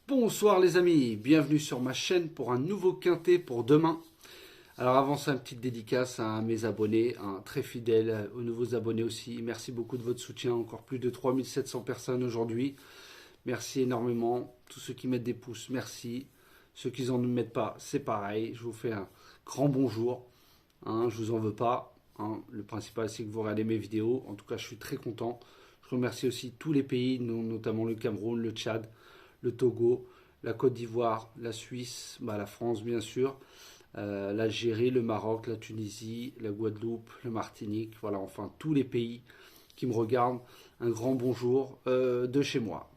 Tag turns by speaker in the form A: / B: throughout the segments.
A: Bonsoir les amis, bienvenue sur ma chaîne pour un nouveau quintet pour demain. Alors avant ça, une petite dédicace à mes abonnés, très fidèles, aux nouveaux abonnés aussi. Merci beaucoup de votre soutien, encore plus de 3700 personnes aujourd'hui. Merci énormément, tous ceux qui mettent des pouces, merci. Ceux qui n'en mettent pas, c'est pareil, je vous fais un grand bonjour. Je vous en veux pas, le principal c'est que vous regardez mes vidéos, en tout cas je suis très content. Je remercie aussi tous les pays, notamment le Cameroun, le Tchad, le Togo, la Côte d'Ivoire, la Suisse, la France bien sûr, l'Algérie, le Maroc, la Tunisie, la Guadeloupe, le Martinique, voilà, enfin tous les pays qui me regardent, un grand bonjour de chez moi.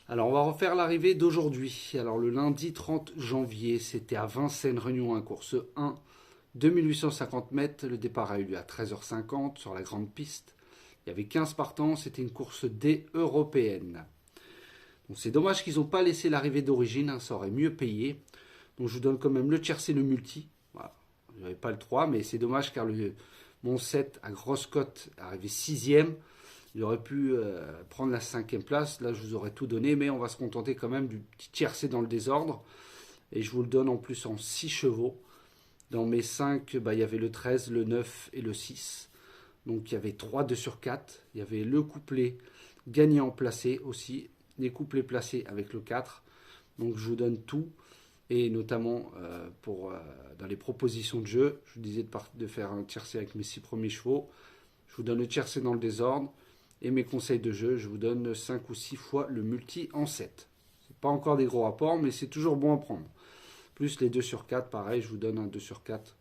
A: Alors on va refaire l'arrivée d'aujourd'hui. Alors le lundi 30 janvier, c'était à Vincennes, Réunion 1, course 1, 2850 mètres, le départ a eu lieu à 13h50 sur la grande piste. Il y avait 15 partants, c'était une course D européenne. C'est dommage qu'ils n'ont pas laissé l'arrivée d'origine, ça aurait mieux payé. Donc je vous donne quand même le tiercé, le multi. Voilà. Je n'avais pas le 3, mais c'est dommage car mon 7 à grosse cote arrivé 6e. Il aurait pu prendre la 5e place. Là, je vous aurais tout donné, mais on va se contenter quand même du petit tiercé dans le désordre. Et je vous le donne en plus en 6 chevaux. Dans mes 5, il y avait le 13, le 9 et le 6. Donc il y avait 3 2 sur 4. Il y avait le couplet gagnant placé aussi. Les couplets placés avec le 4. Donc je vous donne tout. Et notamment dans les propositions de jeu, je vous disais de faire un tiercé avec mes 6 premiers chevaux. Je vous donne le tiercé dans le désordre. Et mes conseils de jeu, je vous donne 5 ou 6 fois le multi en 7. Ce n'est pas encore des gros rapports, mais c'est toujours bon à prendre. Plus les 2 sur 4, pareil, je vous donne un 2 sur 4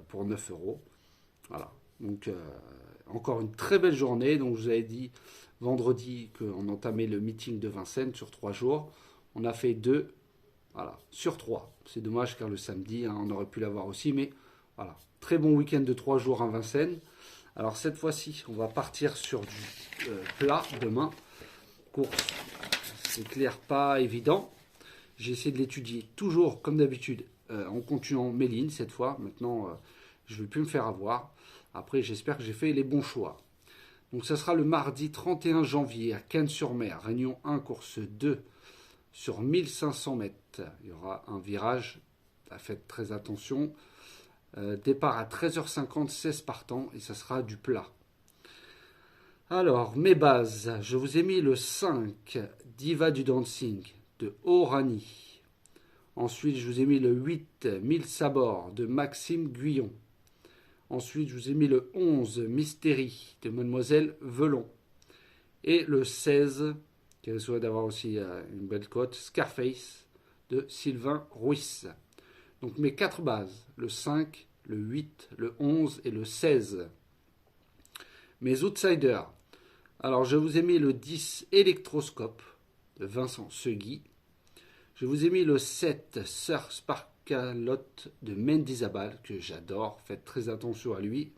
A: pour 9 euros. Voilà. Donc encore une très belle journée. Donc je vous avais dit vendredi qu'on entamait le meeting de Vincennes sur 3 jours. On a fait 2 sur 3. C'est dommage car le samedi, on aurait pu l'avoir aussi. Mais voilà, très bon week-end de 3 jours à Vincennes. Alors cette fois-ci, on va partir sur du plat demain. Course, c'est clair, pas évident. J'ai essayé de l'étudier toujours comme d'habitude en continuant mes lignes cette fois. Maintenant, je ne vais plus me faire avoir. Après, j'espère que j'ai fait les bons choix. Donc ça sera le mardi 31 janvier à Cannes-sur-Mer, Réunion 1, course 2 sur 1500 mètres. Il y aura un virage, faites très attention. Départ à 13h50, 16 partants et ça sera du plat. Alors, mes bases, je vous ai mis le 5, Diva du Dancing de Orani. Ensuite, je vous ai mis le 8, 1000 sabords de Maxime Guyon. Ensuite, je vous ai mis le 11, Mystérie de Mademoiselle Velon. Et le 16, qui risque d'avoir aussi une belle cote, Scarface de Sylvain Ruiz. Donc mes 4 bases, le 5, le 8, le 11 et le 16. Mes outsiders, alors je vous ai mis le 10, Électroscope de Vincent Segui. Je vous ai mis le 7, Sir Sparkalotte de Mendizabal, que j'adore, faites très attention à lui.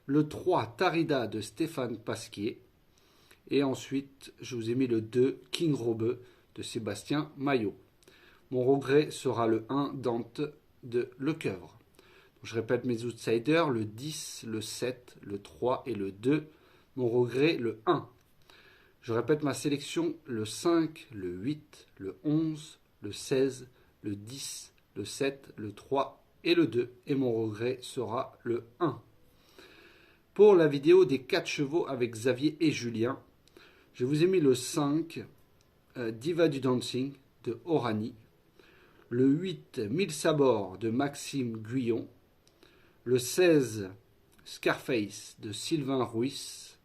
A: Le 3, Tarida de Stéphane Pasquier. Et ensuite, je vous ai mis le 2, King Robeux de Sébastien Maillot. Mon regret sera le 1, Dante de Lecoeuvre. Je répète mes outsiders, le 10, le 7, le 3 et le 2. Mon regret, le 1. Je répète ma sélection, le 5, le 8, le 11, le 16, le 10, le 7, le 3 et le 2. Et mon regret sera le 1. Pour la vidéo des 4 chevaux avec Xavier et Julien, je vous ai mis le 5, Diva du Dancing de Orani. Le 8, 1000 sabords de Maxime Guyon. Le 16, Scarface de Sylvain Ruiz.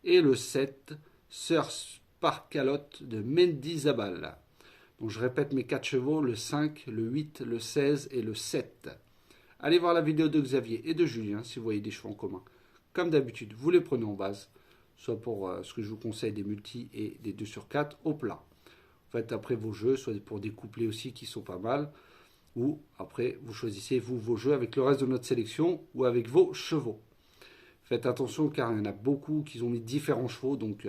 A: Et le 7, Sir Sparkalotte de Mendizabal. Donc je répète mes 4 chevaux, le 5, le 8, le 16 et le 7. Allez voir la vidéo de Xavier et de Julien si vous voyez des chevaux en commun. Comme d'habitude, vous les prenez en base, soit pour ce que je vous conseille des multis et des 2 sur 4 au plat. Faites après vos jeux, soit pour des couplets aussi qui sont pas mal, ou après vous choisissez vous vos jeux avec le reste de notre sélection ou avec vos chevaux. Faites attention car il y en a beaucoup qui ont mis différents chevaux, donc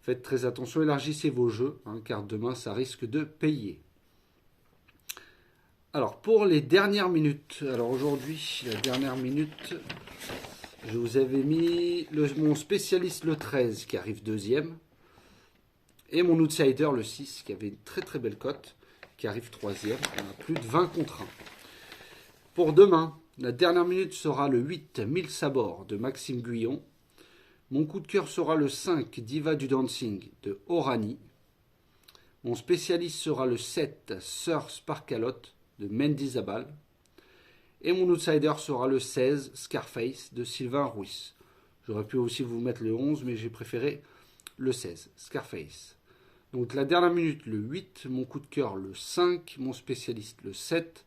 A: faites très attention, élargissez vos jeux, car demain ça risque de payer. Alors pour les dernières minutes, alors aujourd'hui la dernière minute, Je vous avais mis mon spécialiste le 13 qui arrive deuxième. Et mon outsider le 6 qui avait une très très belle cote qui arrive troisième. On a plus de 20 contre 1. Pour demain, la dernière minute sera le 8 1000 sabords de Maxime Guyon. Mon coup de cœur sera le 5 Diva du Dancing de Orani. Mon spécialiste sera le 7 Sir Sparkalot de Mendy Zabal. Et mon outsider sera le 16 Scarface de Sylvain Ruiz. J'aurais pu aussi vous mettre le 11, mais j'ai préféré le 16 Scarface. Donc la dernière minute, le 8, mon coup de cœur, le 5, mon spécialiste, le 7,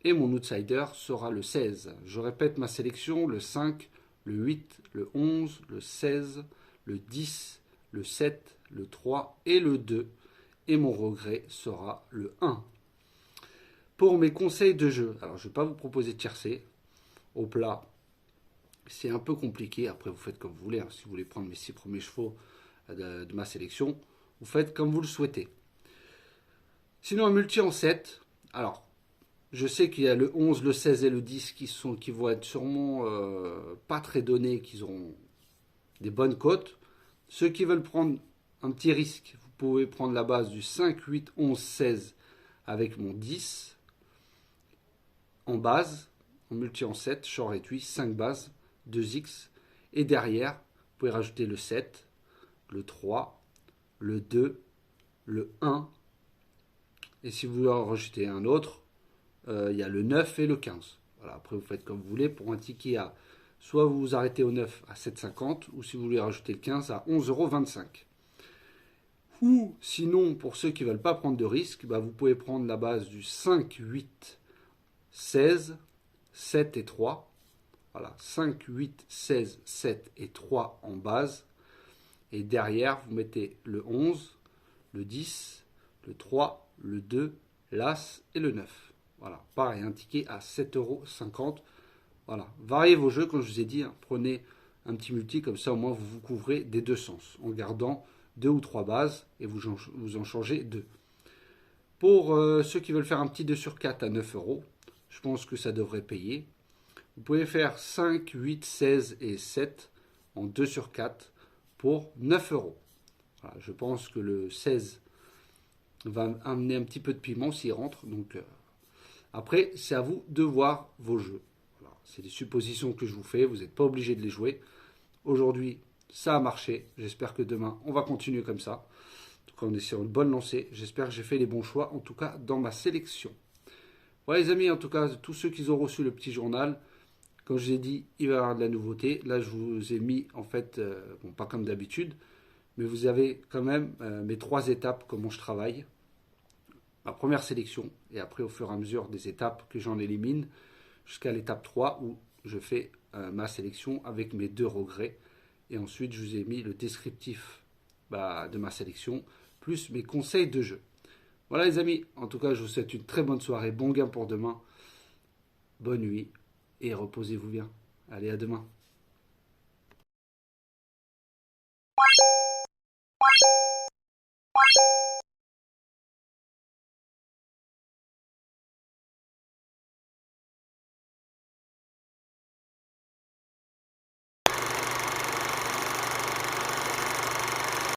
A: et mon outsider sera le 16. Je répète ma sélection, le 5, le 8, le 11, le 16, le 10, le 7, le 3 et le 2. Et mon regret sera le 1. Pour mes conseils de jeu, alors je ne vais pas vous proposer de tiercer. Au plat, c'est un peu compliqué. Après, vous faites comme vous voulez. Si vous voulez prendre mes 6 premiers chevaux de ma sélection, vous faites comme vous le souhaitez. Sinon, un multi en 7. Alors, je sais qu'il y a le 11, le 16 et le 10 qui vont être sûrement pas très donnés, qui auront des bonnes cotes. Ceux qui veulent prendre un petit risque, vous pouvez prendre la base du 5, 8, 11, 16 avec mon 10. En base, en multi en 7, short réduit, 5 bases, 2x. Et derrière, vous pouvez rajouter le 7, le 3, le 2, le 1. Et si vous voulez en rajouter un autre, il y a le 9 et le 15. Voilà, après, vous faites comme vous voulez. Pour un ticket à, soit vous vous arrêtez au 9 à 7,50, ou si vous voulez rajouter le 15 à 11,25 €. Ou sinon, pour ceux qui ne veulent pas prendre de risque, vous pouvez prendre la base du 5, 8, 16, 7 et 3. Voilà, 5, 8, 16, 7 et 3 en base. Et derrière, vous mettez le 11, le 10, le 3, le 2, l'As et le 9. Voilà, pareil, un ticket à 7,50 €. Voilà, variez vos jeux, comme je vous ai dit, prenez un petit multi, comme ça au moins vous vous couvrez des deux sens, en gardant 2 ou 3 bases et vous en changez 2. Pour ceux qui veulent faire un petit 2 sur 4 à 9 €, je pense que ça devrait payer. Vous pouvez faire 5, 8, 16 et 7 en 2 sur 4 pour 9 €. Voilà, je pense que le 16 va amener un petit peu de piment s'il rentre. Donc, après, c'est à vous de voir vos jeux. Voilà, c'est des suppositions que je vous fais. Vous n'êtes pas obligé de les jouer. Aujourd'hui, ça a marché. J'espère que demain, on va continuer comme ça. En tout cas, on est sur une bonne lancée. J'espère que j'ai fait les bons choix, en tout cas dans ma sélection. Voilà les amis, en tout cas, tous ceux qui ont reçu le petit journal, comme je vous ai dit, il va y avoir de la nouveauté. Là, je vous ai mis, en fait, bon, pas comme d'habitude, mais vous avez quand même mes 3 étapes, comment je travaille. Ma première sélection, et après, au fur et à mesure des étapes que j'en élimine, jusqu'à l'étape 3, où je fais ma sélection avec mes 2 regrets. Et ensuite, je vous ai mis le descriptif de ma sélection, plus mes conseils de jeu. Voilà les amis, en tout cas, je vous souhaite une très bonne soirée, bon gain pour demain, bonne nuit, et reposez-vous bien. Allez, à demain.